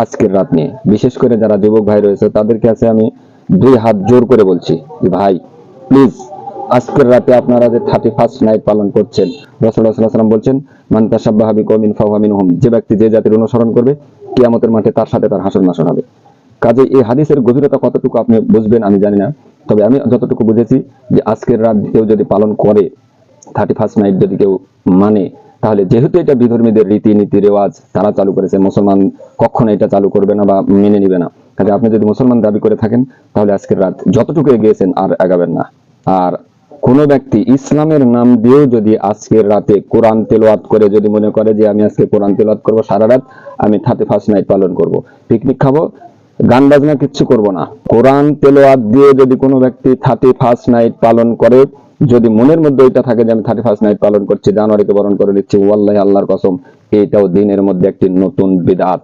আজকের রাত নিয়ে। বিশেষ করে যারা যুবক ভাই রয়েছে তাদের কাছে আমি 2 হাত জোর করে বলছি যে ভাই প্লিজ, আজকের রাতে আপনারা যে 31st নাইট পালন করছেন, রাসূলুল্লাহ সাল্লাল্লাহু আলাইহি ওয়াসাল্লাম বলছেন মান তাশাব্বাহা বিকওমিন ফাহুয়া মিনহুম, যে ব্যক্তি যে জাতির অনুসরণ করবে কিয়ামতের মাঠে তার সাথে তার হাসর নাসর হবে। কাজে এই হাদিসের গভীরতা কতটুকু আপনি বুঝবেন আমি জানি না, তবে আমি যতটুকু বুঝেছি যে আজকের রাত কেউ যদি পালন করে, 31st নাইট যদি কেউ মানে, তাহলে যেহেতু এটা বিধর্মীদের রীতিনীতি রেওয়াজ তারা চালু করেছে, মুসলমান কখনো এটা চালু করবে না বা মেনে নিবে না। কাজে আপনি যদি মুসলমান দাবি করে থাকেন তাহলে আজকের রাত যতটুকু এগিয়েছেন আর আগাবেন না। আর কোন ব্যক্তি ইসলামের নাম দিয়েও যদি আজকের রাতে কোরআন তেলাওয়াত করে যদি মনে করে যে আমি আজকে কোরআন তেলাওয়াত করব সারা রাত, আমি 31st নাইট পালন করব, পিকনিক খাবো, গান বাজনা কিচ্ছু করব না, কোরআন তেলাওয়াত দিয়ে যদি কোনো ব্যক্তি 31st নাইট পালন করে, যদি মনের মধ্যে এটা থাকে যে আমি 31st নাইট পালন করছি, জানুয়ারিকে বরণ করে নিচ্ছি, ওয়াল্লাহি আল্লাহর কসম এটাও দিনের মধ্যে একটি নতুন বিদআত।